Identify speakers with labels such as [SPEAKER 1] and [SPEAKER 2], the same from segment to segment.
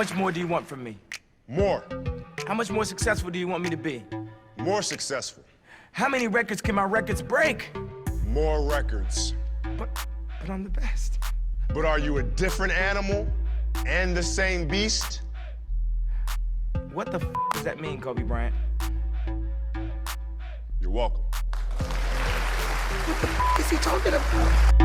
[SPEAKER 1] much more do you want from me?
[SPEAKER 2] More.
[SPEAKER 1] How much more successful do you want me to be?
[SPEAKER 2] More successful.
[SPEAKER 1] How many records can my records break?
[SPEAKER 2] More records.
[SPEAKER 1] But I'm the best.
[SPEAKER 2] But are you a different animal and the same beast?
[SPEAKER 1] What the does that mean, Kobe Bryant?
[SPEAKER 2] You're welcome.
[SPEAKER 1] What the is he talking about?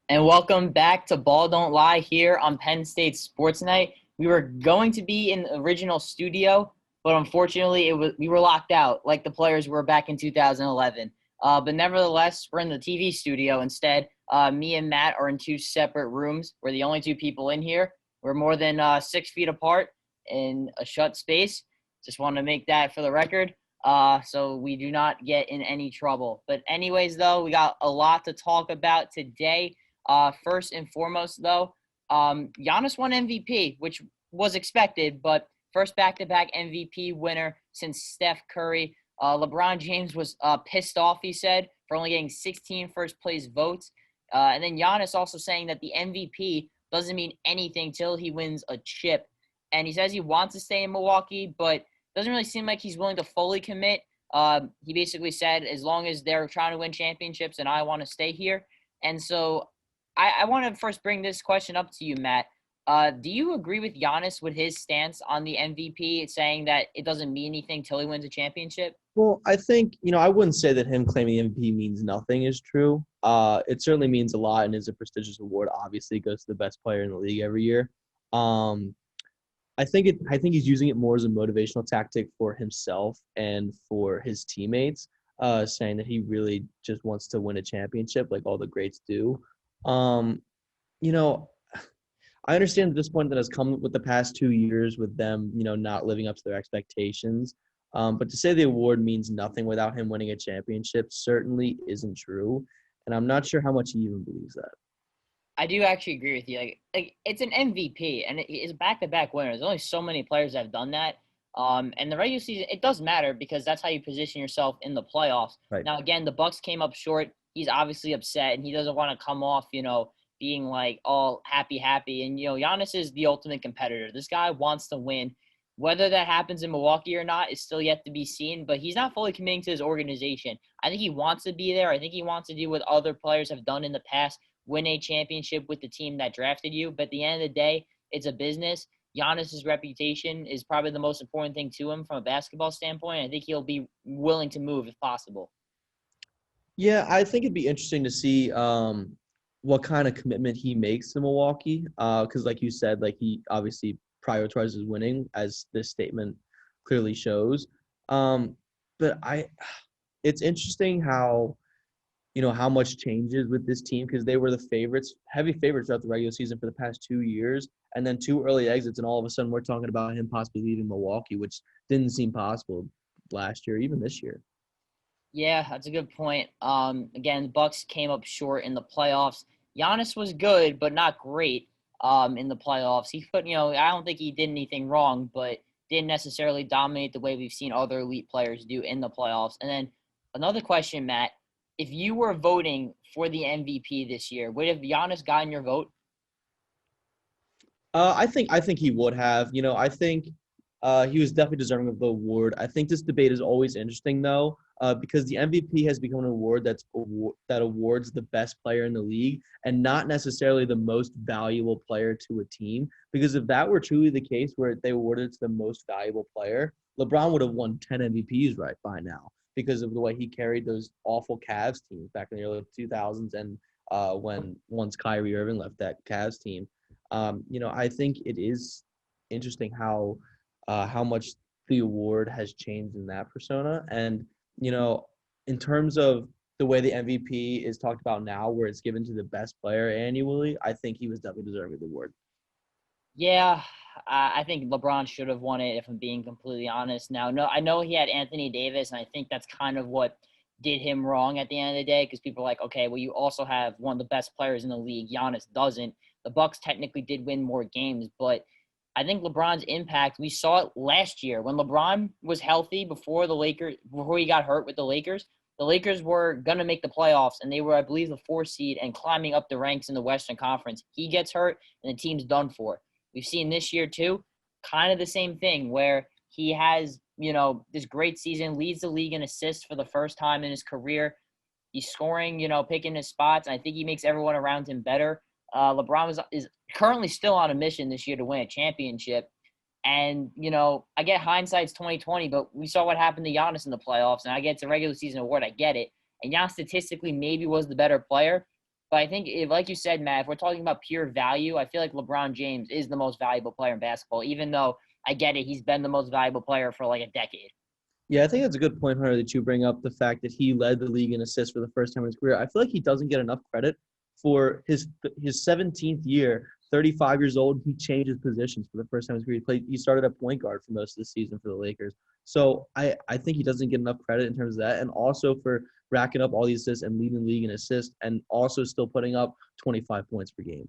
[SPEAKER 3] And welcome back to Ball Don't Lie here on Penn State Sports Night. We were going to be in the original studio, but unfortunately we were locked out like the players were back in 2011. But nevertheless, we're in the TV studio instead. Me and Matt are in two separate rooms. We're the only two people in here. We're more than 6 feet apart in a shut space. Just want to make that for the record. So we do not get in any trouble. But anyways, though, we got a lot to talk about today. First and foremost, though, Giannis won MVP, which was expected, but first back-to-back MVP winner since Steph Curry. LeBron James was pissed off, he said, for only getting 16 first-place votes. And then Giannis also saying that the MVP doesn't mean anything till he wins a chip. And he says he wants to stay in Milwaukee, but doesn't really seem like he's willing to fully commit. He basically said, as long as they're trying to win championships and I want to stay here. And so I want to first bring this question up to you, Matt. Do you agree with Giannis with his stance on the MVP, saying that it doesn't mean anything till he wins a championship?
[SPEAKER 4] Well, I think, I wouldn't say that him claiming the MVP means nothing is true. It certainly means a lot and is a prestigious award. Obviously, it goes to the best player in the league every year. I think he's using it more as a motivational tactic for himself and for his teammates, saying that he really just wants to win a championship like all the greats do. I understand the disappointment that has come with the past 2 years with them, not living up to their expectations. But to say the award means nothing without him winning a championship certainly isn't true. And I'm not sure how much he even believes that.
[SPEAKER 3] I do actually agree with you. Like it's an MVP, and it's back-to-back winner. There's only so many players that have done that. And the regular season, it does matter because that's how you position yourself in the playoffs.
[SPEAKER 4] Right.
[SPEAKER 3] Now, again, the Bucks came up short. He's obviously upset, and he doesn't want to come off, being like all happy. And, Giannis is the ultimate competitor. This guy wants to win. Whether that happens in Milwaukee or not is still yet to be seen, but he's not fully committing to his organization. I think he wants to be there. I think he wants to do what other players have done in the past, win a championship with the team that drafted you. But at the end of the day, it's a business. Giannis's reputation is probably the most important thing to him from a basketball standpoint. I think he'll be willing to move if possible.
[SPEAKER 4] Yeah, I think it'd be interesting to see what kind of commitment he makes to Milwaukee. Because like you said, he obviously prioritizes winning, as this statement clearly shows. But it's interesting how much changes with this team, because they were the heavy favorites throughout the regular season for the past 2 years, and then 2 early exits, and all of a sudden we're talking about him possibly leaving Milwaukee, which didn't seem possible last year, even this year.
[SPEAKER 3] Yeah, that's a good point. Again, the Bucks came up short in the playoffs. Giannis was good, but not great in the playoffs. He put, I don't think he did anything wrong, but didn't necessarily dominate the way we've seen other elite players do in the playoffs. And then another question, Matt, if you were voting for the MVP this year, would have Giannis gotten your vote?
[SPEAKER 4] I think he would have. I think he was definitely deserving of the award. I think this debate is always interesting, though, because the MVP has become an award that awards the best player in the league and not necessarily the most valuable player to a team. Because if that were truly the case, where they awarded it to the most valuable player, LeBron would have won 10 MVPs right by now, because of the way he carried those awful Cavs teams back in the early 2000s and once Kyrie Irving left that Cavs team. I think it is interesting how much the award has changed in that persona. And, in terms of the way the MVP is talked about now, where it's given to the best player annually, I think he was definitely deserving of the award.
[SPEAKER 3] Yeah, I think LeBron should have won it, if I'm being completely honest. Now, no, I know he had Anthony Davis, and I think that's kind of what did him wrong at the end of the day, because people are like, okay, well, you also have one of the best players in the league. Giannis doesn't. The Bucks technically did win more games, but I think LeBron's impact, we saw it last year when LeBron was healthy before he got hurt with the Lakers. the Lakers were going to make the playoffs, and they were, I believe, the 4th seed and climbing up the ranks in the Western Conference. He gets hurt, and the team's done for. We've seen this year, too, kind of the same thing where he has, this great season, leads the league in assists for the first time in his career. He's scoring, picking his spots, and I think he makes everyone around him better. LeBron is currently still on a mission this year to win a championship. And, I get hindsight's 20/20, but we saw what happened to Giannis in the playoffs, and I get it's a regular season award. I get it. And Giannis statistically maybe was the better player. But I think, like you said, Matt, if we're talking about pure value, I feel like LeBron James is the most valuable player in basketball, even though I get it. He's been the most valuable player for like a decade.
[SPEAKER 4] Yeah, I think that's a good point, Hunter, that you bring up the fact that he led the league in assists for the first time in his career. I feel like he doesn't get enough credit for his 17th year, 35 years old. He changed his positions for the first time in his career. He started at point guard for most of the season for the Lakers. So I think he doesn't get enough credit in terms of that, and also for racking up all these assists and leading the league in assists and also still putting up 25 points per game.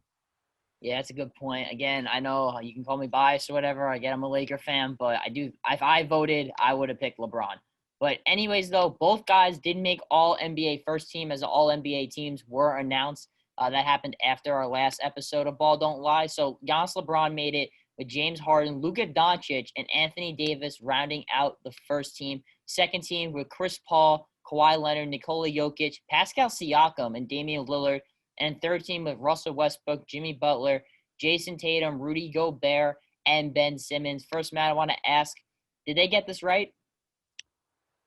[SPEAKER 3] Yeah, that's a good point. Again, I know you can call me biased or whatever. Again, I'm a Laker fan, but if I voted, I would have picked LeBron. But anyways, though, both guys did make All-NBA first team as the All-NBA teams were announced. That happened after our last episode of Ball Don't Lie. So Giannis LeBron made it with James Harden, Luka Doncic, and Anthony Davis rounding out the first team. Second team with Chris Paul, Kawhi Leonard, Nikola Jokic, Pascal Siakam, and Damian Lillard. And third team with Russell Westbrook, Jimmy Butler, Jason Tatum, Rudy Gobert, and Ben Simmons. First, Matt, I want to ask, did they get this right?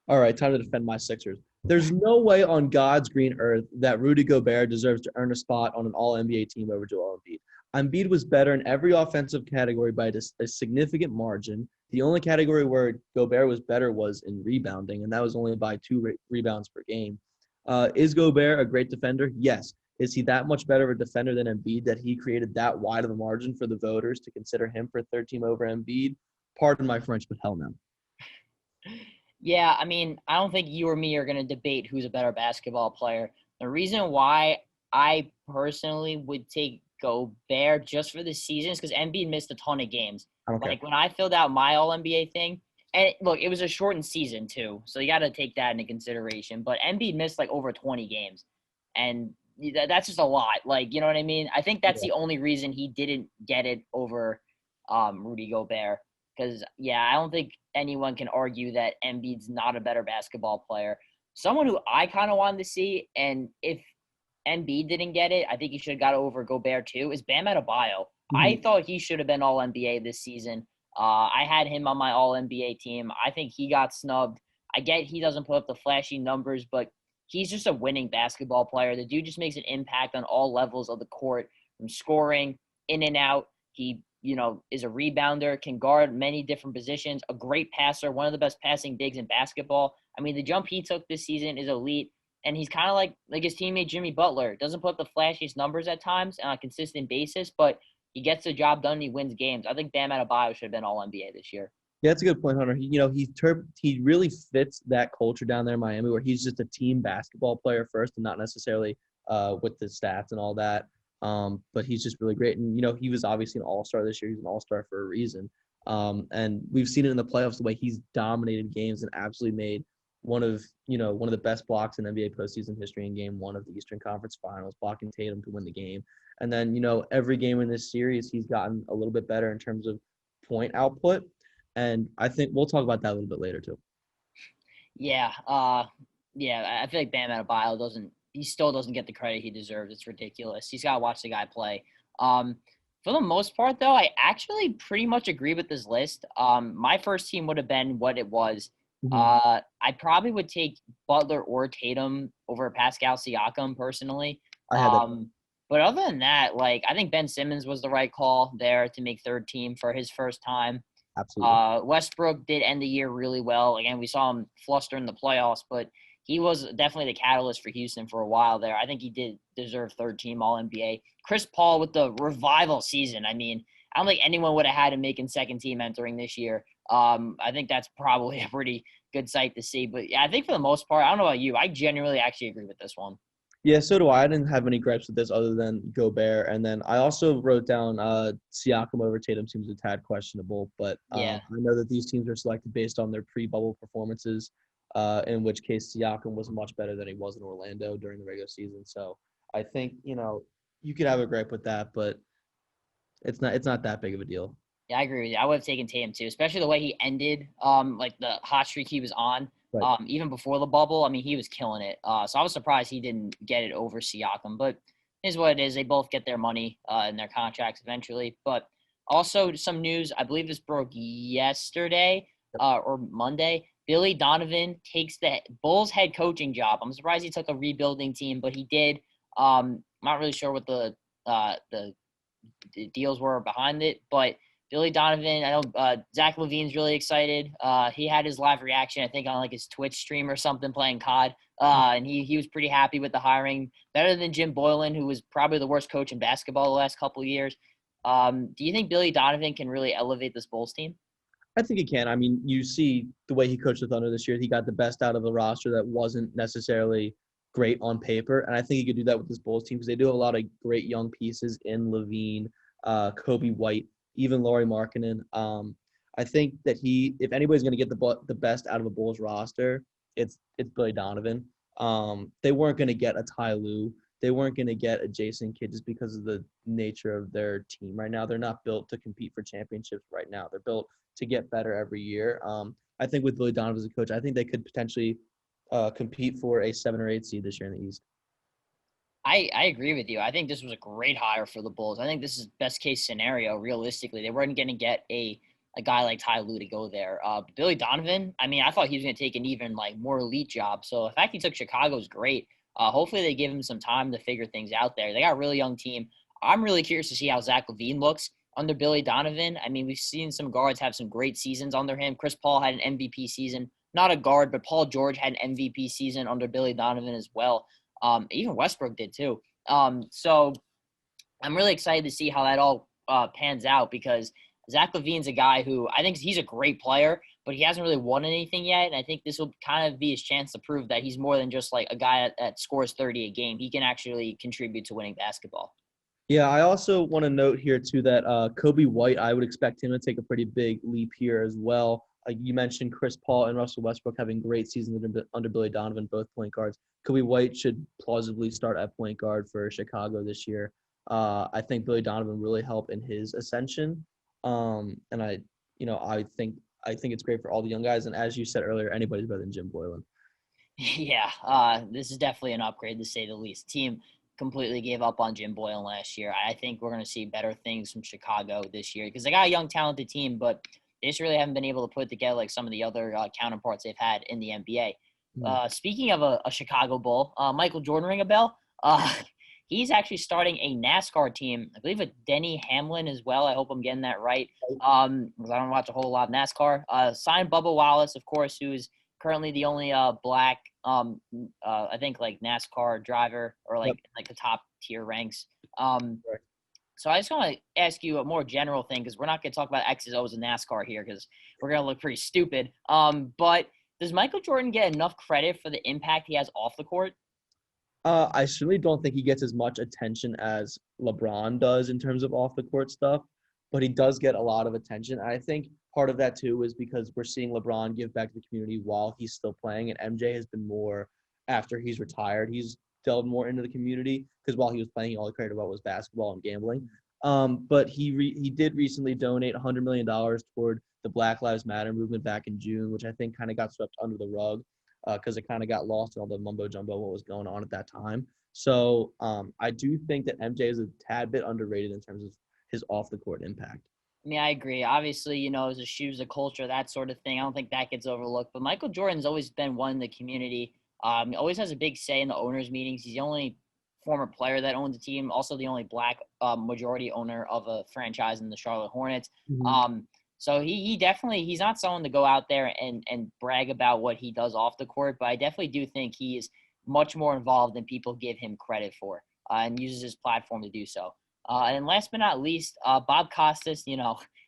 [SPEAKER 4] All right, time to defend my Sixers. There's no way on God's green earth that Rudy Gobert deserves to earn a spot on an All-NBA team over Joel Embiid. Embiid was better in every offensive category by a significant margin. The only category where Gobert was better was in rebounding, and that was only by 2 rebounds per game. Is Gobert a great defender? Yes. Is he that much better of a defender than Embiid that he created that wide of a margin for the voters to consider him for third team over Embiid? Pardon my French, but hell no.
[SPEAKER 3] Yeah, I mean, I don't think you or me are going to debate who's a better basketball player. The reason why I personally would take Gobert just for the season is because Embiid missed a ton of games.
[SPEAKER 4] Okay.
[SPEAKER 3] Like when I filled out my All-NBA thing, and look, it was a shortened season too, so you got to take that into consideration. But Embiid missed like over 20 games, and that's just a lot. Like, you know what I mean? I think that's the only reason he didn't get it over Rudy Gobert. Because, I don't think anyone can argue that Embiid's not a better basketball player. Someone who I kind of wanted to see, and if Embiid didn't get it, I think he should have got over Gobert too, is Bam Adebayo. Mm-hmm. I thought he should have been All-NBA this season. I had him on my All-NBA team. I think he got snubbed. I get he doesn't put up the flashy numbers, but he's just a winning basketball player. The dude just makes an impact on all levels of the court, from scoring, in and out. He is a rebounder, can guard many different positions, a great passer, one of the best passing bigs in basketball. I mean, the jump he took this season is elite, and he's kind of like his teammate Jimmy Butler. Doesn't put up the flashiest numbers at times on a consistent basis, but he gets the job done and he wins games. I think Bam Adebayo should have been All-NBA this year.
[SPEAKER 4] Yeah, that's a good point, Hunter. He really fits that culture down there in Miami where he's just a team basketball player first and not necessarily with the stats and all that. But he's just really great. And, he was obviously an all-star this year. He's an all-star for a reason. And we've seen it in the playoffs, the way he's dominated games and absolutely made one of the best blocks in NBA postseason history in game 1 of the Eastern Conference Finals, blocking Tatum to win the game. And then, every game in this series, he's gotten a little bit better in terms of point output. And I think we'll talk about that a little bit later too.
[SPEAKER 3] Yeah. I feel like Bam Adebayo still doesn't get the credit he deserves. It's ridiculous. He's got to watch the guy play. For the most part, though, I actually pretty much agree with this list. My first team would have been what it was. Mm-hmm. I probably would take Butler or Tatum over Pascal Siakam personally. But other than that, I think Ben Simmons was the right call there to make third team for his first time.
[SPEAKER 4] Absolutely.
[SPEAKER 3] Westbrook did end the year really well. Again, we saw him fluster in the playoffs, but he was definitely the catalyst for Houston for a while there. I think he did deserve third team All-NBA. Chris Paul with the revival season. I mean, I don't think anyone would have had him making second team entering this year. I think that's probably a pretty good sight to see. But I think for the most part, I don't know about you, I genuinely actually agree with this one.
[SPEAKER 4] Yeah, so do I. I didn't have any gripes with this other than Gobert. And then I also wrote down Siakam over Tatum seems a tad questionable. But I know that these teams are selected based on their pre-bubble performances. in which case Siakam was much better than he was in Orlando during the regular season. So I think, you could have a gripe with that, but it's not that big of a deal.
[SPEAKER 3] Yeah, I agree with you. I would have taken Tatum too, especially the way he ended, like the hot streak he was on,
[SPEAKER 4] Right.
[SPEAKER 3] even before the bubble. I mean, he was killing it. So I was surprised he didn't get it over Siakam, but it is what it is. They both get their money in their contracts eventually. But also some news, I believe this broke yesterday or Monday. Billy Donovan takes the Bulls head coaching job. I'm surprised he took a rebuilding team, but he did. Not really sure what the deals were behind it, but Billy Donovan, I know Zach LaVine's really excited. He had his live reaction, I think, on like his Twitch stream or something playing COD, and he was pretty happy with the hiring. Better than Jim Boylan, who was probably the worst coach in basketball the last couple of years. Do you think Billy Donovan can really elevate this Bulls team?
[SPEAKER 4] I think he can. I mean, you see the way he coached the Thunder this year. He got the best out of a roster that wasn't necessarily great on paper, and I think he could do that with this Bulls team because they do have a lot of great young pieces in LaVine, Kobe White, even Lauri Markkanen. I think that if anybody's going to get the best out of a Bulls roster, it's Billy Donovan. They weren't going to get a Ty Lue. They weren't going to get a Jason Kidd just because of the nature of their team right now. They're not built to compete for championships right now. They're built to get better every year. I think with Billy Donovan as a coach, I think they could potentially compete for a 7 or 8 seed this year in the East.
[SPEAKER 3] I agree with you. I think this was a great hire for the Bulls. I think this is best case scenario. Realistically, they weren't going to get a guy like Ty Lue to go there. Billy Donovan, I mean, I thought he was going to take an even like more elite job. So the fact he took Chicago is great. Hopefully they give him some time to figure things out there. They got a really young team. I'm really curious to see how Zach LaVine looks under Billy Donovan. I mean, we've seen some guards have some great seasons under him. Chris Paul had an MVP season. Not a guard, but Paul George had an MVP season under Billy Donovan as well. Even Westbrook did too. So I'm really excited to see how that all pans out because Zach LaVine's a guy who I think he's a great player, but he hasn't really won anything yet. And I think this will kind of be his chance to prove that he's more than just like a guy that scores 30 a game. He can actually contribute to winning basketball.
[SPEAKER 4] Yeah, I also want to note here too that Kobe White, I would expect him to take a pretty big leap here as well. You mentioned Chris Paul and Russell Westbrook having great seasons under Billy Donovan, both point guards. Kobe White should plausibly start at point guard for Chicago this year. I think Billy Donovan really helped in his ascension, and I think it's great for all the young guys. And as you said earlier, anybody's better than Jim Boylan.
[SPEAKER 3] Yeah, this is definitely an upgrade to say the least. Team completely gave up on Jim Boylan last year. I think we're going to see better things from Chicago this year because they got a young, talented team, but they just really haven't been able to put together like some of the other counterparts they've had in the NBA. Speaking of a Chicago Bull, Michael Jordan ring a bell? He's actually starting a NASCAR team, I believe with Denny Hamlin as well. I hope I'm getting that right. Because I don't watch a whole lot of NASCAR. Signed Bubba Wallace, of course, who is currently the only black, I think like NASCAR driver or like the top tier ranks. So I just want to ask you a more general thing because we're not going to talk about X's, O's, and NASCAR here because we're going to look pretty stupid. But does Michael Jordan get enough credit for the impact he has off the court?
[SPEAKER 4] I certainly don't think he gets as much attention as LeBron does in terms of off the court stuff, but he does get a lot of attention. And I think part of that too is because we're seeing LeBron give back to the community while he's still playing, and MJ has been more after he's retired. He's delved more into the community because while he was playing, all he cared about was basketball and gambling. But he did recently donate $100 million toward the Black Lives Matter movement back in June, which I think kind of got swept under the rug because it kind of got lost in all the mumbo jumbo what was going on at that time. So I do think that MJ is a tad bit underrated in terms of his off the court impact.
[SPEAKER 3] I mean, I agree. Obviously, as a shoes, a culture, that sort of thing. I don't think that gets overlooked. But Michael Jordan's always been one in the community. He always has a big say in the owners' meetings. He's the only former player that owns a team, also the only black majority owner of a franchise in the Charlotte Hornets.
[SPEAKER 4] Mm-hmm.
[SPEAKER 3] So he definitely, he's not someone to go out there and brag about what he does off the court, but I definitely do think he is much more involved than people give him credit for and uses his platform to do so. And last but not least, Bob Costas,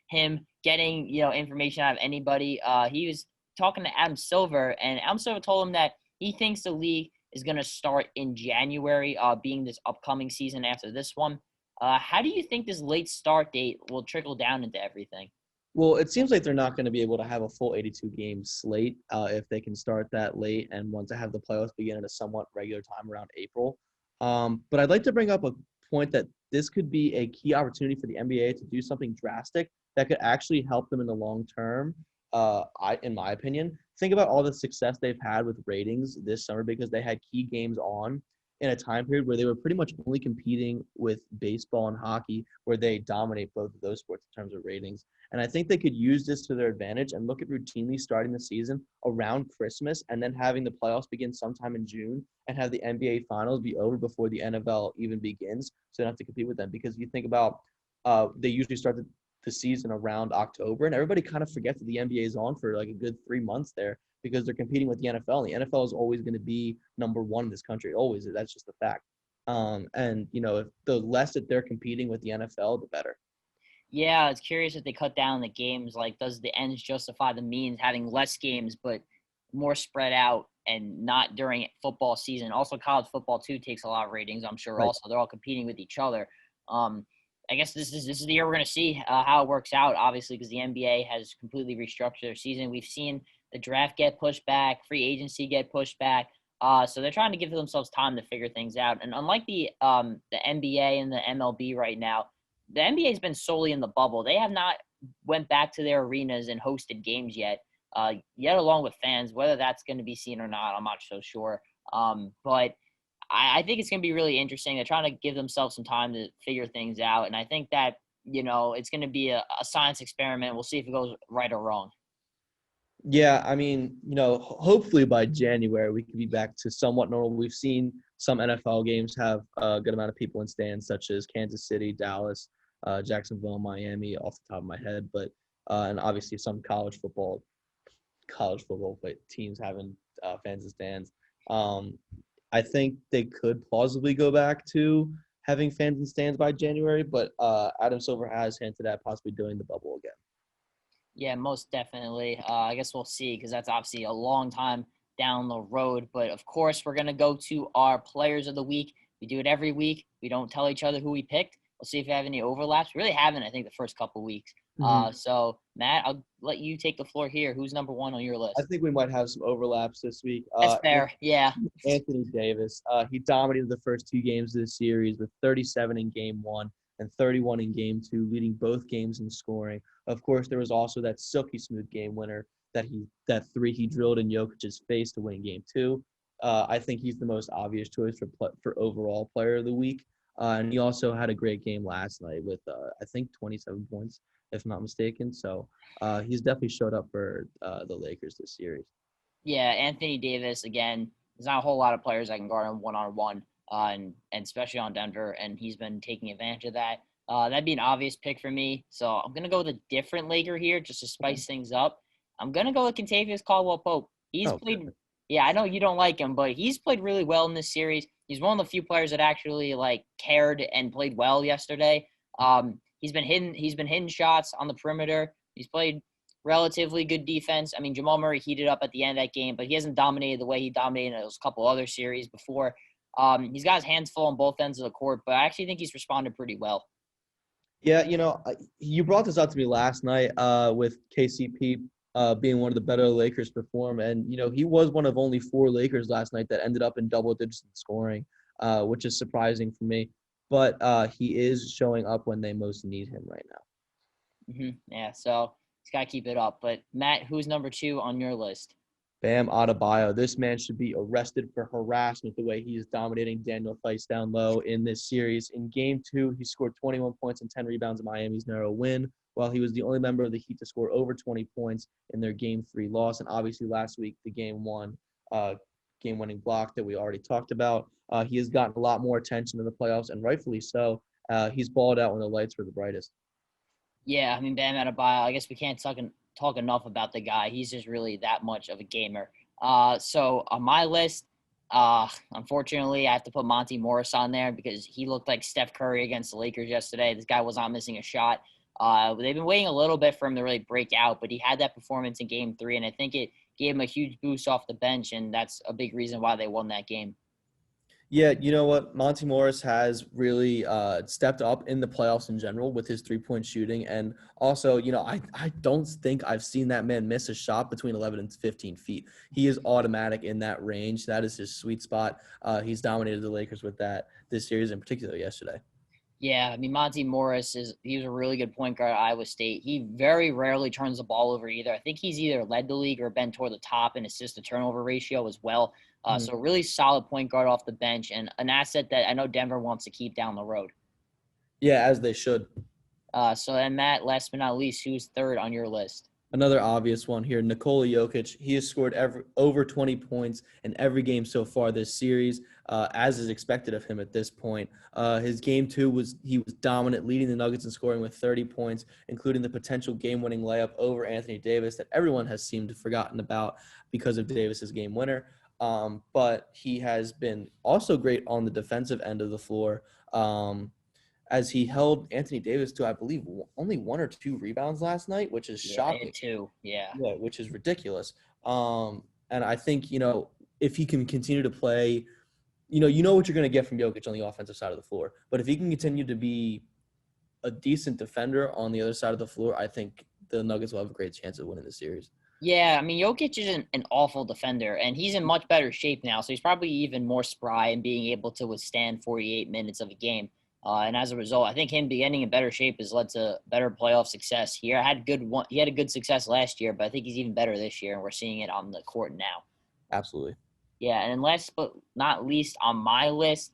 [SPEAKER 3] him getting, information out of anybody. He was talking to Adam Silver, and Adam Silver told him that he thinks the league is going to start in January, being this upcoming season after this one. How do you think this late start date will trickle down into everything?
[SPEAKER 4] Well, it seems like they're not going to be able to have a full 82-game slate if they can start that late and want to have the playoffs begin at a somewhat regular time around April. But I'd like to bring up a point that this could be a key opportunity for the NBA to do something drastic that could actually help them in the long term. In my opinion, think about all the success they've had with ratings this summer because they had key games on in a time period where they were pretty much only competing with baseball and hockey, where they dominate both of those sports in terms of ratings. And I think they could use this to their advantage and look at routinely starting the season around Christmas and then having the playoffs begin sometime in June and have the NBA Finals be over before the NFL even begins, so they don't have to compete with them. Because you think about they usually start the season around October, and everybody kind of forgets that the NBA is on for like a good 3 months there because they're competing with the NFL. And the NFL is always going to be number one in this country. Always. That's just a fact. And, if the less that they're competing with the NFL, the better.
[SPEAKER 3] Yeah, I was curious if they cut down the games. Like, does the ends justify the means, having less games but more spread out and not during football season? Also, college football, too, takes a lot of ratings, I'm sure.
[SPEAKER 4] Right.
[SPEAKER 3] Also, they're all competing with each other. I guess this is the year we're going to see how it works out, obviously, because the NBA has completely restructured their season. We've seen the draft get pushed back, free agency get pushed back. So they're trying to give themselves time to figure things out. And unlike the NBA and the MLB right now, the NBA has been solely in the bubble. They have not went back to their arenas and hosted games yet along with fans. Whether that's going to be seen or not, I'm not so sure. But I think it's going to be really interesting. They're trying to give themselves some time to figure things out. And I think that, it's going to be a science experiment. We'll see if it goes right or wrong.
[SPEAKER 4] Yeah, I mean, hopefully by January we could be back to somewhat normal. We've seen some NFL games have a good amount of people in stands, such as Kansas City, Dallas, Jacksonville, Miami, off the top of my head. But and obviously some college football teams having fans in stands. I think they could plausibly go back to having fans in stands by January, but Adam Silver has hinted at possibly doing the bubble again.
[SPEAKER 3] Yeah, most definitely. I guess we'll see because that's obviously a long time down the road. But, of course, we're going to go to our players of the week. We do it every week. We don't tell each other who we picked. We'll see if we have any overlaps. We really haven't, I think, the first couple weeks. So, Matt, I'll let you take the floor here. Who's number one on your list?
[SPEAKER 4] I think we might have some overlaps this week.
[SPEAKER 3] That's fair, yeah.
[SPEAKER 4] Anthony Davis. He dominated the first 2 games of the series with 37 in Game 1 and 31 in Game 2, leading both games in scoring. Of course, there was also that silky smooth game winner that 3 he drilled in Jokic's face to win Game 2. I think he's the most obvious choice for overall player of the week. And he also had a great game last night with, I think, 27 points, if I'm not mistaken. So he's definitely showed up for the Lakers this series. Yeah,
[SPEAKER 3] Anthony Davis, again, there's not a whole lot of players that can guard him one-on-one, and especially on Denver, and he's been taking advantage of that. That'd be an obvious pick for me. So I'm going to go with a different Laker here just to spice things up. I'm going to go with Kentavious Caldwell-Pope. He's played – yeah, I know you don't like him, but he's played really well in this series. He's one of the few players that actually, cared and played well yesterday. He's been hitting shots on the perimeter. He's played relatively good defense. I mean, Jamal Murray heated up at the end of that game, but he hasn't dominated the way he dominated in those couple other series before. He's got his hands full on both ends of the court, but I actually think he's responded pretty well.
[SPEAKER 4] Yeah, you brought this up to me last night with KCP being one of the better Lakers perform. And, he was one of only 4 Lakers last night that ended up in double digits in scoring, which is surprising for me. But he is showing up when they most need him right now.
[SPEAKER 3] Yeah, so he's got to keep it up. But, Matt, who's number 2 on your list?
[SPEAKER 4] Bam Adebayo. This man should be arrested for harassment the way he is dominating Daniel Theis down low in this series. In Game 2, he scored 21 points and 10 rebounds in Miami's narrow win, while he was the only member of the Heat to score over 20 points in their Game 3 loss. And obviously last week, the Game 1 game-winning block that we already talked about. He has gotten a lot more attention in the playoffs, and rightfully so. He's balled out when the lights were the brightest.
[SPEAKER 3] Yeah, I mean, Bam Adebayo, I guess we can't talk enough about the guy. He's just really that much of a gamer. So on my list, unfortunately, I have to put Monty Morris on there because he looked like Steph Curry against the Lakers yesterday. This guy was not missing a shot. They've been waiting a little bit for him to really break out, but he had that performance in Game 3, and I think it gave him a huge boost off the bench, and that's a big reason why they won that game.
[SPEAKER 4] Yeah, you know what? Monty Morris has really stepped up in the playoffs in general with his three-point shooting. And also, I don't think I've seen that man miss a shot between 11 and 15 feet. He is automatic in that range. That is his sweet spot. He's dominated the Lakers with that this series, in particular yesterday.
[SPEAKER 3] Yeah, I mean Monty Morris he was a really good point guard at Iowa State. He very rarely turns the ball over either. I think he's either led the league or been toward the top in assist to turnover ratio as well. So a really solid point guard off the bench and an asset that I know Denver wants to keep down the road.
[SPEAKER 4] Yeah, as they should.
[SPEAKER 3] So then Matt, last but not least, who's third on your list?
[SPEAKER 4] Another obvious one here, Nikola Jokic. He has scored over 20 points in every game so far this series, as is expected of him at this point. His game two he was dominant, leading the Nuggets in scoring with 30 points, including the potential game-winning layup over Anthony Davis that everyone has seemed to have forgotten about because of Davis's game winner. But he has been also great on the defensive end of the floor. As he held Anthony Davis to, I believe, only 1 or 2 rebounds last night, which is shocking.
[SPEAKER 3] Two, yeah,
[SPEAKER 4] which is ridiculous. And I think, if he can continue to play, you know what you're going to get from Jokic on the offensive side of the floor. But if he can continue to be a decent defender on the other side of the floor, I think the Nuggets will have a great chance of winning the series.
[SPEAKER 3] Yeah, I mean, Jokic is an awful defender, and he's in much better shape now, so he's probably even more spry in being able to withstand 48 minutes of a game. And as a result, I think him getting in better shape has led to better playoff success here. He had a good success last year, but I think he's even better this year, and we're seeing it on the court now.
[SPEAKER 4] Absolutely.
[SPEAKER 3] Yeah, and then last but not least on my list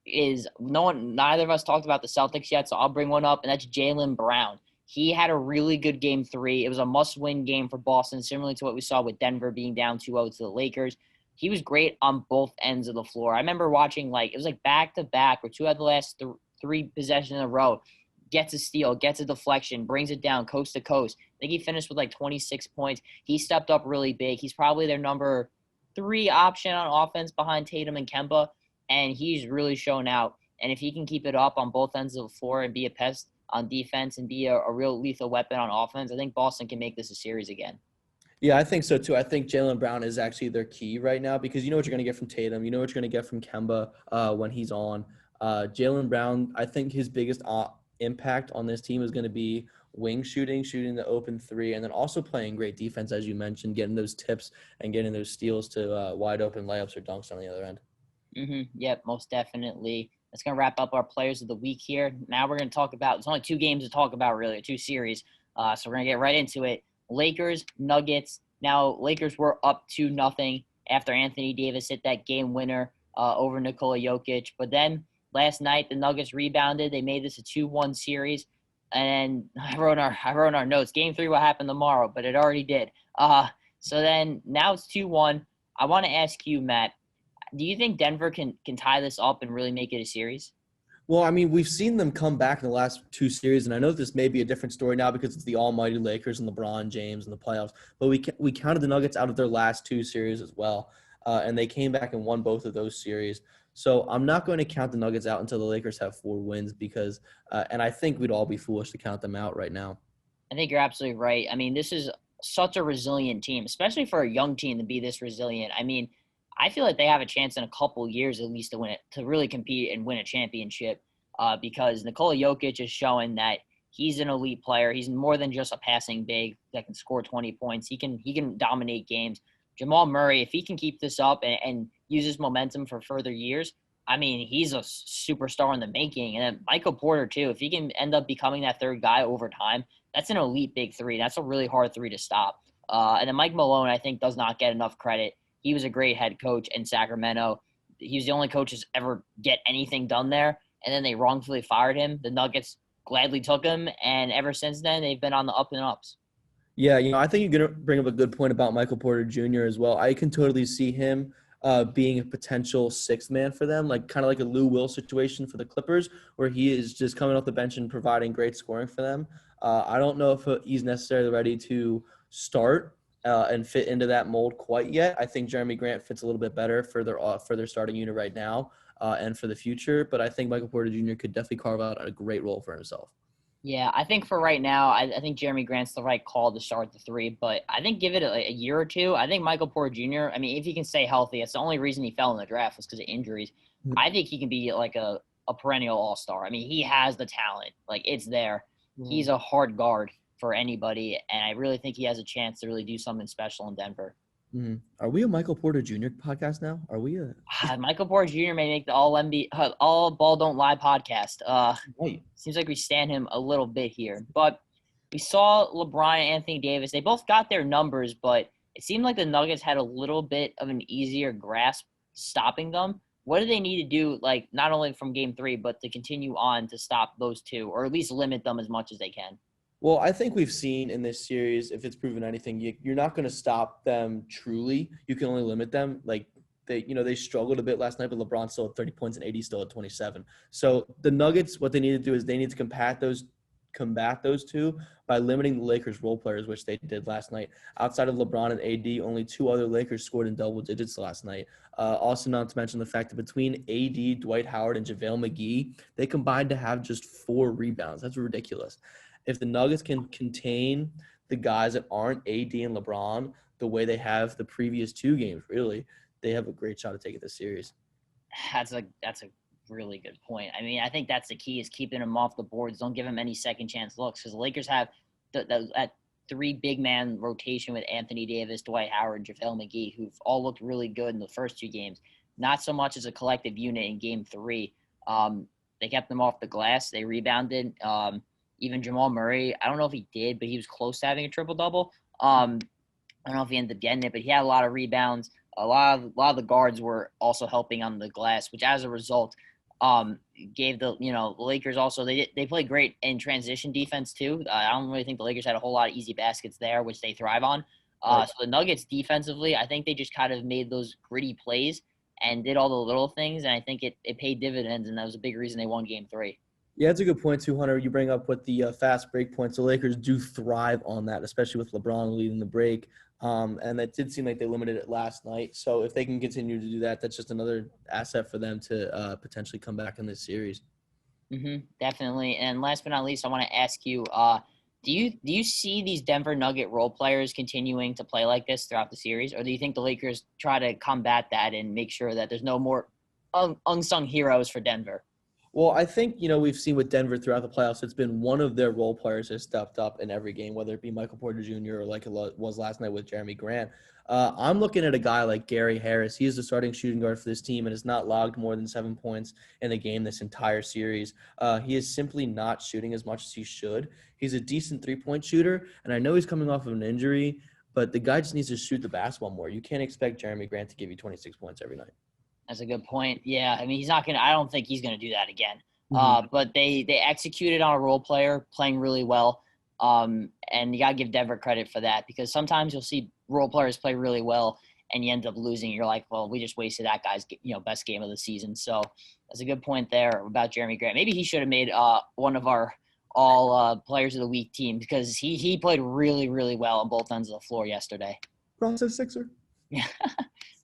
[SPEAKER 3] is neither of us talked about the Celtics yet, so I'll bring one up, and that's Jaylen Brown. He had a really good game 3. It was a must-win game for Boston, similarly to what we saw with Denver being down 2-0 to the Lakers. He was great on both ends of the floor. I remember watching, it was back-to-back or 2 out of the last 3 possessions in a row. Gets a steal, gets a deflection, brings it down coast to coast. I think he finished with 26 points. He stepped up really big. He's probably their number 3 option on offense behind Tatum and Kemba, and he's really shown out. And if he can keep it up on both ends of the floor and be a pest on defense and be a real lethal weapon on offense, I think Boston can make this a series again.
[SPEAKER 4] Yeah, I think so too. I think Jaylen Brown is actually their key right now because you know what you're going to get from Tatum. You know what you're going to get from Kemba when he's on. Jaylen Brown, I think his biggest impact on this team is going to be wing shooting the open 3, and then also playing great defense, as you mentioned, getting those tips and getting those steals to wide open layups or dunks on the other end.
[SPEAKER 3] Yep, most definitely. That's going to wrap up our players of the week here. Now we're going to talk about – it's only 2 games to talk about, really, 2 series. So we're going to get right into it. Lakers, Nuggets. Now, Lakers were up 2-0 after Anthony Davis hit that game winner over Nikola Jokic. But then last night, the Nuggets rebounded. They made this a 2-1 series. And I wrote in our notes, Game 3 will happen tomorrow, but it already did. So then now it's 2-1. I want to ask you, Matt, do you think Denver can tie this up and really make it a series?
[SPEAKER 4] Well, I mean, we've seen them come back in the last 2 series, and I know this may be a different story now because it's the almighty Lakers and LeBron James in the playoffs, but we counted the Nuggets out of their last 2 series as well, and they came back and won both of those series. So I'm not going to count the Nuggets out until the Lakers have 4 wins because and I think we'd all be foolish to count them out right now.
[SPEAKER 3] I think you're absolutely right. I mean, this is such a resilient team, especially for a young team to be this resilient. I mean, I feel like they have a chance in a couple years at least to win it, to really compete and win a championship because Nikola Jokic is showing that he's an elite player. He's more than just a passing big that can score 20 points. He can dominate games. Jamal Murray, if he can keep this up and use his momentum for further years, I mean, he's a superstar in the making. And then Michael Porter, too, if he can end up becoming that third guy over time, that's an elite big 3. That's a really hard 3 to stop. And then Mike Malone, I think, does not get enough credit. He was a great head coach in Sacramento. He was the only coach to ever get anything done there. And then they wrongfully fired him. The Nuggets gladly took him. And ever since then, they've been on the up and ups.
[SPEAKER 4] Yeah, I think you're going to bring up a good point about Michael Porter Jr. as well. I can totally see him being a potential 6th man for them, kind of like a Lou Will situation for the Clippers, where he is just coming off the bench and providing great scoring for them. I don't know if he's necessarily ready to start and fit into that mold quite yet. I think Jeremy Grant fits a little bit better for their starting unit right now and for the future. But I think Michael Porter Jr. could definitely carve out a great role for himself.
[SPEAKER 3] Yeah, I think for right now, I think Jeremy Grant's the right call to start the three, but I think give it a year or two. I think Michael Porter Jr., I mean, if he can stay healthy, it's the only reason he fell in the draft was because of injuries.
[SPEAKER 4] Mhm.
[SPEAKER 3] I think he can be like a perennial all-star. I mean, he has the talent. Like, it's there. He's a hard guard for anybody, and I really think he has a chance to really do something special in Denver.
[SPEAKER 4] Are we a Michael Porter Jr. podcast now? Are we a
[SPEAKER 3] Michael Porter Jr. may make the all Ball Don't Lie podcast.
[SPEAKER 4] right?
[SPEAKER 3] Seems like we stand him a little bit here. But we saw LeBron and Anthony Davis. They both got their numbers, but it seemed like the Nuggets had a little bit of an easier grasp stopping them. What do they need to do, like, not only from game 3, but to continue on to stop those two, or at least limit them as much as they can?
[SPEAKER 4] Well, I think we've seen in this series, if it's proven anything, you're not going to stop them truly. You can only limit them. Like they struggled a bit last night, but LeBron still had 30 points and AD still at 27. So the Nuggets, what they need to do is they need to combat those two by limiting the Lakers' role players, which they did last night. Outside of LeBron and AD, only 2 other Lakers scored in double digits last night. Also, not to mention the fact that between AD, Dwight Howard, and JaVale McGee, they combined to have just 4 rebounds. That's ridiculous. If the Nuggets can contain the guys that aren't AD and LeBron the way they have the previous 2 games, really, they have a great shot to take it this series.
[SPEAKER 3] That's a really good point. I mean, I think that's the key is keeping them off the boards. Don't give them any second chance looks because the Lakers have that 3 big man rotation with Anthony Davis, Dwight Howard, JaVale McGee, who've all looked really good in the first 2 games. Not so much as a collective unit in game 3. They kept them off the glass. They rebounded. Even Jamal Murray, I don't know if he did, but he was close to having a triple-double. I don't know if he ended up getting it, but he had a lot of rebounds. A lot of the guards were also helping on the glass, which as a result gave the Lakers also they played great in transition defense too. I don't really think the Lakers had a whole lot of easy baskets there, which they thrive on.
[SPEAKER 4] Right.
[SPEAKER 3] So the Nuggets defensively, I think they just kind of made those gritty plays and did all the little things, and I think it paid dividends, and that was a big reason they won Game 3.
[SPEAKER 4] Yeah, that's a good point too, Hunter. You bring up with the fast break points. The Lakers do thrive on that, especially with LeBron leading the break. And it did seem like they limited it last night. So if they can continue to do that, that's just another asset for them to potentially come back in this series.
[SPEAKER 3] Definitely. And last but not least, I want to ask you, do you see these Denver Nugget role players continuing to play like this throughout the series, or do you think the Lakers try to combat that and make sure that there's no more unsung heroes for Denver?
[SPEAKER 4] Well, I think, we've seen with Denver throughout the playoffs, it's been one of their role players has stepped up in every game, whether it be Michael Porter Jr. or like it was last night with Jeremy Grant. I'm looking at a guy like Gary Harris. He is the starting shooting guard for this team and has not logged more than 7 points in a game this entire series. He is simply not shooting as much as he should. He's a decent three-point shooter, and I know he's coming off of an injury, but the guy just needs to shoot the basketball more. You can't expect Jeremy Grant to give you 26 points every night. That's
[SPEAKER 3] a good point. Yeah, I mean, he's not going to – I don't think he's going to do that again. But they executed on a role player playing really well. And you got to give Denver credit for that because sometimes you'll see role players play really well and you end up losing. You're like, well, we just wasted that guy's best game of the season. So that's a good point there about Jeremy Grant. Maybe he should have made one of our all players of the week team because he played really, really well on both ends of the floor yesterday.
[SPEAKER 4] Process Sixer.
[SPEAKER 3] Yeah.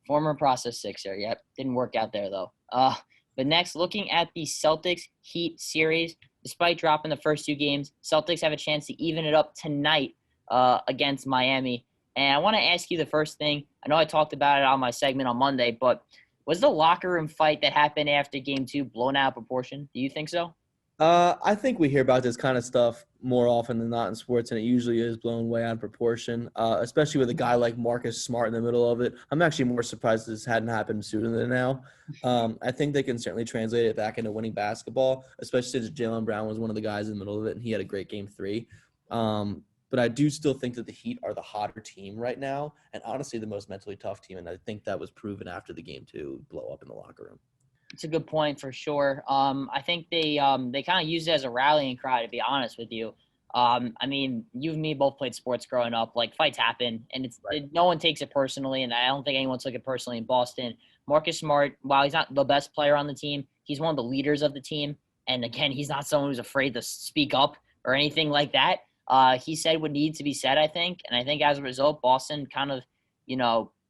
[SPEAKER 3] Former process Sixer. Yep. Didn't work out there, though. But next, looking at the Celtics-Heat series, despite dropping the first 2 games, Celtics have a chance to even it up tonight against Miami. And I want to ask you the first thing. I know I talked about it on my segment on Monday, but was the locker room fight that happened after Game 2 blown out of proportion? Do you think so?
[SPEAKER 4] I think we hear about this kind of stuff more often than not in sports, and it usually is blown way out of proportion, especially with a guy like Marcus Smart in the middle of it. I'm actually more surprised this hadn't happened sooner than now. I think they can certainly translate it back into winning basketball, especially since Jaylen Brown was one of the guys in the middle of it, and he had a great Game 3. But I do still think that the Heat are the hotter team right now, and honestly the most mentally tough team, and I think that was proven after the Game 2 blow up in the locker room.
[SPEAKER 3] It's a good point for sure. I think they kind of used it as a rallying cry, to be honest with you. I mean, you and me both played sports growing up. Like, fights happen, and no one takes it personally, and I don't think anyone took it personally in Boston. Marcus Smart, while he's not the best player on the team, he's one of the leaders of the team. And, again, he's not someone who's afraid to speak up or anything like that. He said what needed to be said, I think. And I think as a result, Boston kind of,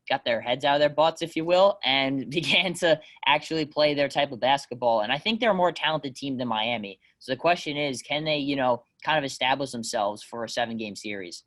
[SPEAKER 3] got their heads out of their butts, if you will, and began to actually play their type of basketball. And I think they're a more talented team than Miami. So the question is, can they, kind of establish themselves for a 7-game series?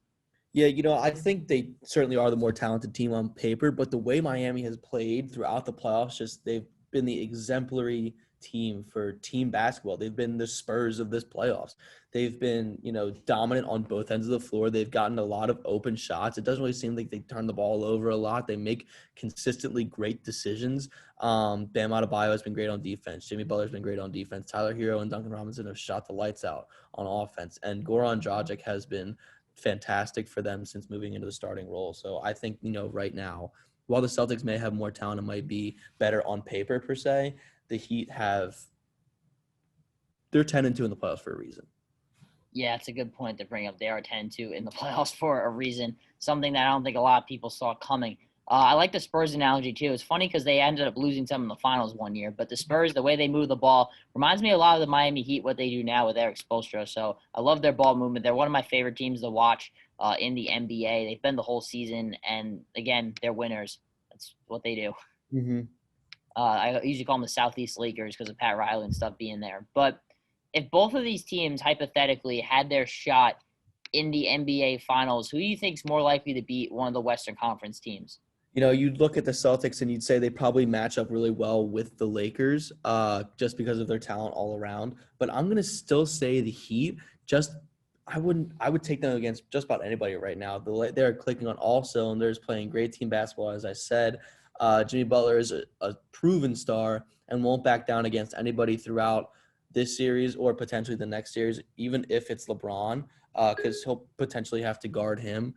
[SPEAKER 4] Yeah, I think they certainly are the more talented team on paper, but the way Miami has played throughout the playoffs, they've been the exemplary team for team basketball. They've been the Spurs of this playoffs. They've been, dominant on both ends of the floor. They've gotten a lot of open shots. It doesn't really seem like they turn the ball over a lot. They make consistently great decisions. Bam Adebayo has been great on defense. Jimmy Butler's been great on defense. Tyler Hero and Duncan Robinson have shot the lights out on offense. And Goran Dragic has been fantastic for them since moving into the starting role. So I think, right now, while the Celtics may have more talent and might be better on paper per se, the Heat they're 10-2 in the playoffs for a reason.
[SPEAKER 3] Yeah, it's a good point to bring up. They are 10-2 in the playoffs for a reason, something that I don't think a lot of people saw coming. I like the Spurs analogy, too. It's funny because they ended up losing some in the finals one year. But the Spurs, the way they move the ball, reminds me a lot of the Miami Heat, what they do now with Eric Spoelstra. So I love their ball movement. They're one of my favorite teams to watch in the NBA. They've been the whole season. And, again, they're winners. That's what they do.
[SPEAKER 4] Mm-hmm.
[SPEAKER 3] I usually call them the Southeast Lakers because of Pat Riley and stuff being there. But if both of these teams hypothetically had their shot in the NBA Finals, who do you think is more likely to beat one of the Western Conference teams?
[SPEAKER 4] You'd look at the Celtics and you'd say they probably match up really well with the Lakers just because of their talent all around. But I'm going to still say the Heat. I would take them against just about anybody right now. They're clicking on all cylinders, playing great team basketball, as I said. Jimmy Butler is a proven star and won't back down against anybody throughout this series or potentially the next series, even if it's LeBron, because he'll potentially have to guard him.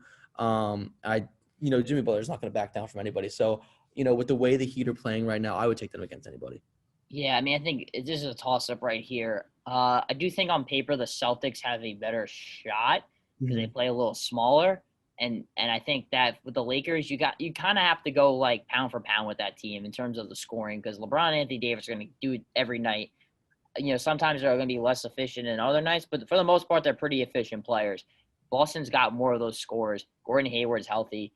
[SPEAKER 4] Jimmy Butler's not going to back down from anybody. So, with the way the Heat are playing right now, I would take them against anybody.
[SPEAKER 3] Yeah, I think this is a toss-up right here. I do think on paper the Celtics have a better shot because they play a little smaller. And I think that with the Lakers, you kind of have to go like pound for pound with that team in terms of the scoring because LeBron and Anthony Davis are going to do it every night. Sometimes they're going to be less efficient than other nights, but for the most part, they're pretty efficient players. Boston's got more of those scores. Gordon Hayward's healthy.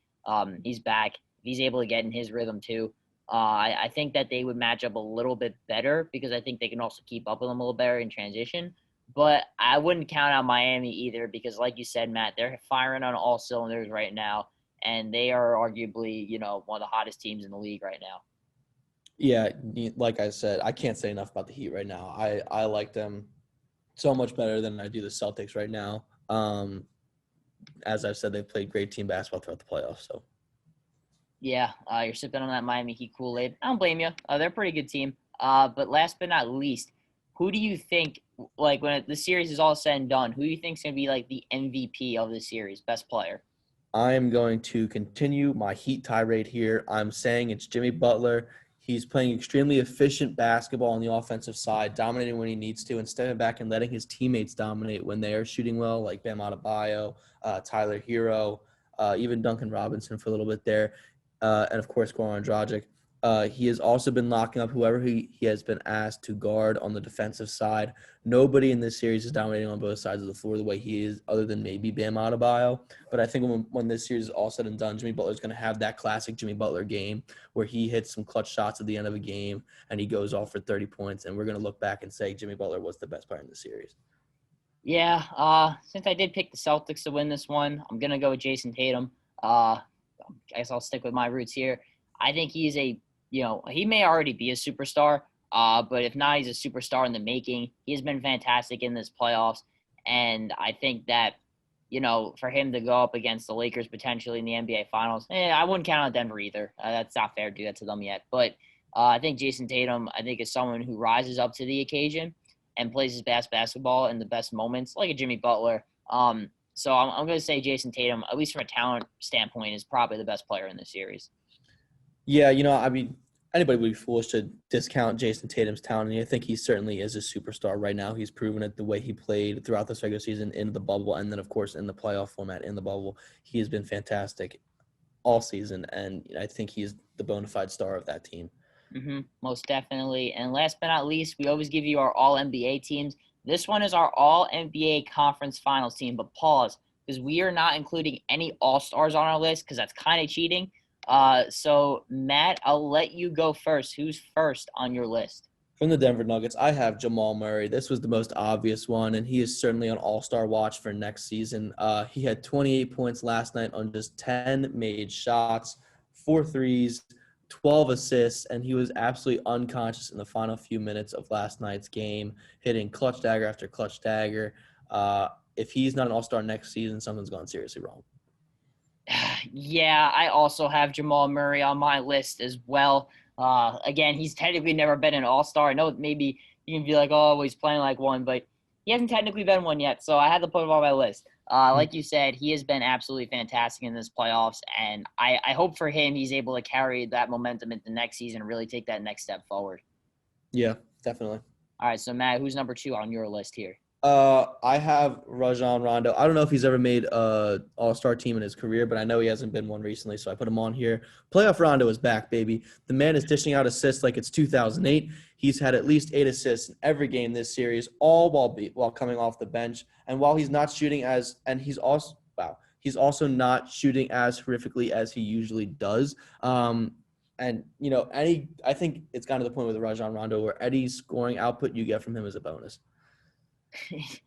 [SPEAKER 3] He's back. He's able to get in his rhythm too. I think that they would match up a little bit better because I think they can also keep up with them a little better in transition. But I wouldn't count out Miami either because, like you said, Matt, they're firing on all cylinders right now, and they are arguably, one of the hottest teams in the league right now.
[SPEAKER 4] Yeah, like I said, I can't say enough about the Heat right now. I like them so much better than I do the Celtics right now. As I've said, they've played great team basketball throughout the playoffs. So.
[SPEAKER 3] Yeah, you're sipping on that Miami Heat Kool-Aid. I don't blame you. They're a pretty good team. But last but not least, who do you think, like when the series is all said and done, who do you think is going to be like the MVP of the series, best player?
[SPEAKER 4] I'm going to continue my Heat tirade here. I'm saying it's Jimmy Butler. He's playing extremely efficient basketball on the offensive side, dominating when he needs to, and stepping back and letting his teammates dominate when they are shooting well, like Bam Adebayo, Tyler Hero, even Duncan Robinson for a little bit there, and, of course, Goran Dragic. He has also been locking up whoever he has been asked to guard on the defensive side. Nobody in this series is dominating on both sides of the floor the way he is, other than maybe Bam Adebayo. But I think when this series is all said and done, Jimmy Butler is going to have that classic Jimmy Butler game where he hits some clutch shots at the end of a game and he goes off for 30 points. And we're going to look back and say Jimmy Butler was the best player in the series.
[SPEAKER 3] Yeah, since I did pick the Celtics to win this one, I'm going to go with Jason Tatum. I guess I'll stick with my roots here. I think he's he may already be a superstar, but if not, he's a superstar in the making. He has been fantastic in this playoffs, and I think that, for him to go up against the Lakers potentially in the NBA Finals, I wouldn't count on Denver either. That's not fair to do that to them yet. But I think Jason Tatum, is someone who rises up to the occasion and plays his best basketball in the best moments, like a Jimmy Butler. So I'm going to say Jason Tatum, at least from a talent standpoint, is probably the best player in this series.
[SPEAKER 4] Yeah, anybody would be foolish to discount Jason Tatum's talent, and I think he certainly is a superstar right now. He's proven it the way he played throughout this regular season in the bubble, and then, of course, in the playoff format in the bubble. He has been fantastic all season, and I think he's the bona fide star of that team.
[SPEAKER 3] Mm-hmm, most definitely. And last but not least, we always give you our All-NBA teams. This one is our All-NBA Conference Finals team, but pause, because we are not including any All-Stars on our list because that's kind of cheating. So Matt, I'll let you go first. Who's first on your list?
[SPEAKER 4] From the Denver Nuggets, I have Jamal Murray. This was the most obvious one, and he is certainly on all-star watch for next season. He had 28 points last night on just 10 made shots, 4 threes, 12 assists, and he was absolutely unconscious in the final few minutes of last night's game, hitting clutch dagger after clutch dagger. If he's not an all-star next season, something's gone seriously wrong.
[SPEAKER 3] Yeah, I also have Jamal Murray on my list as well. Again, he's technically never been an all-star. I know maybe you can be like, oh, he's playing like one, but he hasn't technically been one yet, so I had to put him on my list. Like you said, he has been absolutely fantastic in this playoffs, and I hope for him he's able to carry that momentum into next season and really take that next step forward.
[SPEAKER 4] Yeah, definitely.
[SPEAKER 3] All right, so Matt, who's number 2 on your list here?
[SPEAKER 4] I have Rajon Rondo. I don't know if he's ever made a all-star team in his career, but I know he hasn't been one recently, so I put him on here. Playoff Rondo is back, baby. The man is dishing out assists like it's 2008. He's had at least 8 assists in every game this series, all while coming off the bench. And while he's not shooting he's also not shooting as horrifically as he usually does. And I think it's gotten to the point with Rajon Rondo where any scoring output you get from him is a bonus.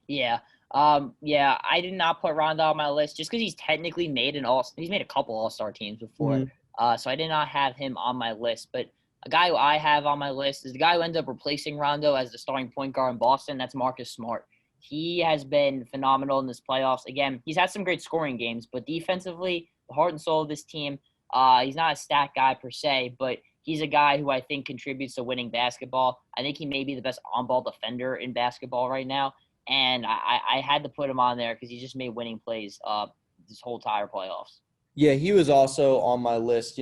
[SPEAKER 3] Yeah. I did not put Rondo on my list just because he's technically made a couple all-star teams before.
[SPEAKER 4] Mm-hmm.
[SPEAKER 3] So I did not have him on my list. But a guy who I have on my list is the guy who ended up replacing Rondo as the starting point guard in Boston. That's Marcus Smart. He has been phenomenal in this playoffs. Again, he's had some great scoring games, but defensively, the heart and soul of this team, he's not a stat guy per se, but he's a guy who I think contributes to winning basketball. I think he may be the best on-ball defender in basketball right now, and I had to put him on there because he just made winning plays this whole entire playoffs.
[SPEAKER 4] Yeah, he was also on my list.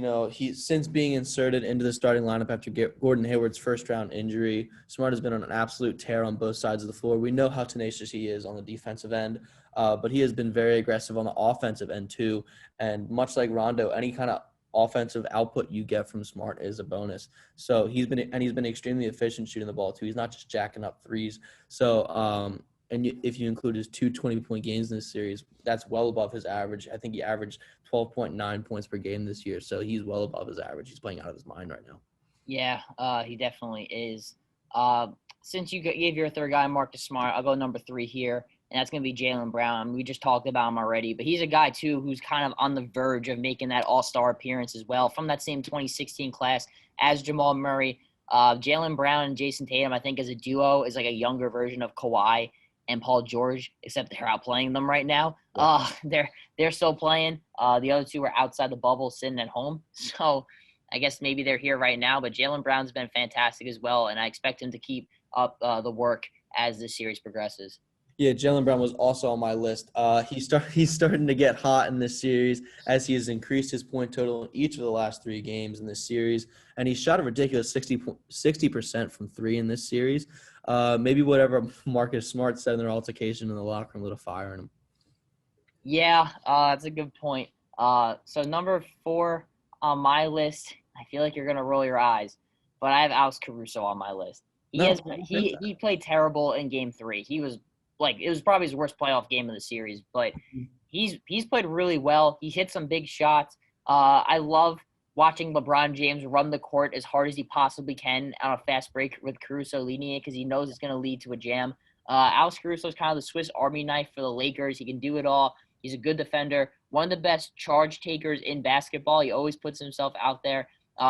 [SPEAKER 4] Since being inserted into the starting lineup after Gordon Hayward's first-round injury, Smart has been on an absolute tear on both sides of the floor. We know how tenacious he is on the defensive end, but he has been very aggressive on the offensive end too. And much like Rondo, any kind of offensive output you get from Smart is a bonus. So he's been extremely efficient shooting the ball too. He's not just jacking up threes. So if you include his 2 20-point games in this series, that's well above his average. I think he averaged 12.9 points per game this year. So he's well above his average. He's playing out of his mind right now.
[SPEAKER 3] Yeah, he definitely is. Since you gave your third guy, Marcus Smart, I'll go number 3 here. And that's going to be Jaylen Brown. We just talked about him already, but he's a guy, too, who's kind of on the verge of making that all-star appearance as well from that same 2016 class as Jamal Murray. Jaylen Brown and Jason Tatum, I think, as a duo is like a younger version of Kawhi and Paul George, except they're outplaying them right now. They're still playing. The other two are outside the bubble sitting at home. So I guess maybe they're here right now, but Jaylen Brown's been fantastic as well, and I expect him to keep up the work as the series progresses.
[SPEAKER 4] Yeah, Jaylen Brown was also on my list. He's starting to get hot in this series as he has increased his point total in each of the last 3 games in this series, and he shot a ridiculous 60% from 3 in this series. Maybe whatever Marcus Smart said in their altercation in the locker room lit a fire in him.
[SPEAKER 3] Yeah, that's a good point. So number 4 on my list, I feel like you're gonna roll your eyes, but I have Alex Caruso on my list. He played terrible in Game 3. He was it was probably his worst playoff game of the series, but he's played really well. He hit some big shots. I love watching LeBron James run the court as hard as he possibly can on a fast break with Caruso leading it because he knows it's going to lead to a jam. Alex Caruso is kind of the Swiss Army knife for the Lakers. He can do it all. He's a good defender, one of the best charge takers in basketball. He always puts himself out there.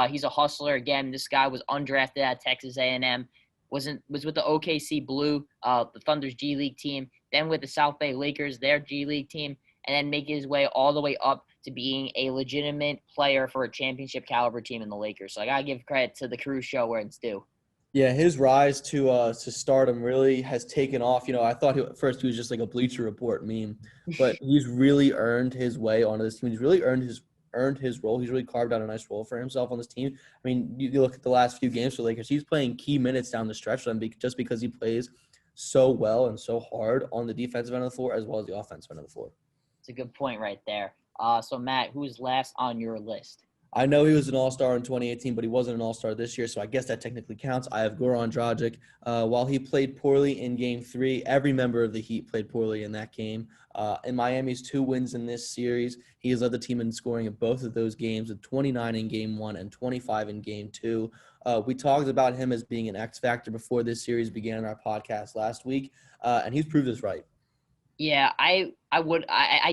[SPEAKER 3] He's a hustler. Again, this guy was undrafted at Texas A&M. Was with the OKC Blue, the Thunder's G League team, then with the South Bay Lakers, their G League team, and then making his way all the way up to being a legitimate player for a championship caliber team in the Lakers. So I gotta give credit to the Caruso where it's due.
[SPEAKER 4] Yeah, his rise to stardom really has taken off. I thought at first he was just like a Bleacher Report meme, but he's really earned his way onto this team. He's really earned his role. He's really carved out a nice role for himself on this team. I mean, you look at the last few games for the Lakers, he's playing key minutes down the stretch for them just because he plays so well and so hard on the defensive end of the floor as well as the offensive end of the floor.
[SPEAKER 3] It's a good point right there. So, Matt, who's last on your list?
[SPEAKER 4] I know he was an all-star in 2018, but he wasn't an all-star this year, so I guess that technically counts. I have Goran Dragic. While he played poorly in Game 3, every member of the Heat played poorly in that game. In Miami's 2 wins in this series, he has led the team in scoring in both of those games with 29 in Game 1 and 25 in Game 2. We talked about him as being an X factor before this series began in our podcast last week, and he's proved us right.
[SPEAKER 3] Yeah, I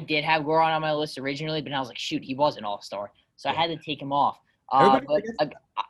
[SPEAKER 3] did have Goran on my list originally, but I was like, shoot, he was an all-star. So I had to take him off. But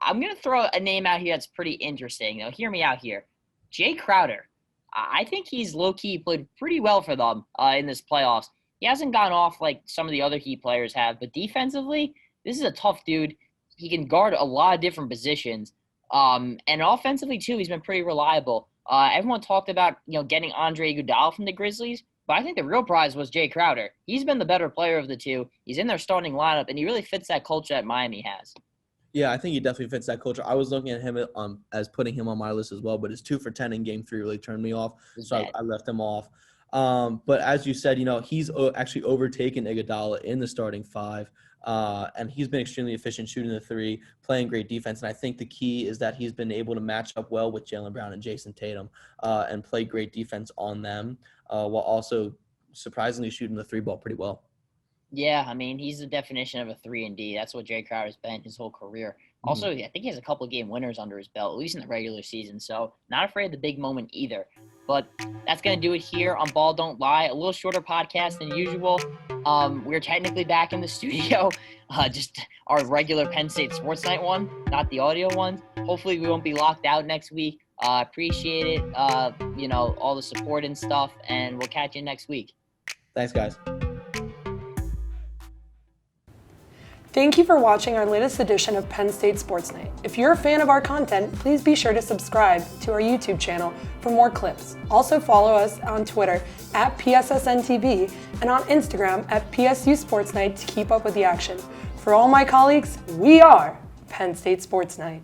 [SPEAKER 3] I'm going to throw a name out here that's pretty interesting. Now, hear me out here. Jay Crowder. I think he's low-key played pretty well for them in this playoffs. He hasn't gone off like some of the other Heat players have, but defensively, this is a tough dude. He can guard a lot of different positions. And offensively, too, he's been pretty reliable. Everyone talked about, getting Andre Iguodala from the Grizzlies. But I think the real prize was Jay Crowder. He's been the better player of the two. He's in their starting lineup, and he really fits that culture that Miami has.
[SPEAKER 4] Yeah, I think he definitely fits that culture. I was looking at him as putting him on my list as well, but his 2 for 10 in Game 3 really turned me off, so I left him off. But as you said, he's actually overtaken Iguodala in the starting 5, and he's been extremely efficient shooting the 3, playing great defense. And I think the key is that he's been able to match up well with Jaylen Brown and Jason Tatum and play great defense on them while also surprisingly shooting the 3 ball pretty well.
[SPEAKER 3] Yeah, I mean, he's the definition of a 3-and-D. That's what Jay Crowder's been his whole career. Also, I think he has a couple of game winners under his belt, at least in the regular season. So not afraid of the big moment either. But that's going to do it here on Ball Don't Lie. A little shorter podcast than usual. We're technically back in the studio. Just our regular Penn State Sports Night one, not the audio one. Hopefully we won't be locked out next week. Appreciate it, all the support and stuff. And we'll catch you next week.
[SPEAKER 4] Thanks, guys.
[SPEAKER 5] Thank you for watching our latest edition of Penn State Sports Night. If you're a fan of our content, please be sure to subscribe to our YouTube channel for more clips. Also follow us on Twitter at PSSNTV and on Instagram at PSU Sports Night to keep up with the action. For all my colleagues, we are Penn State Sports Night.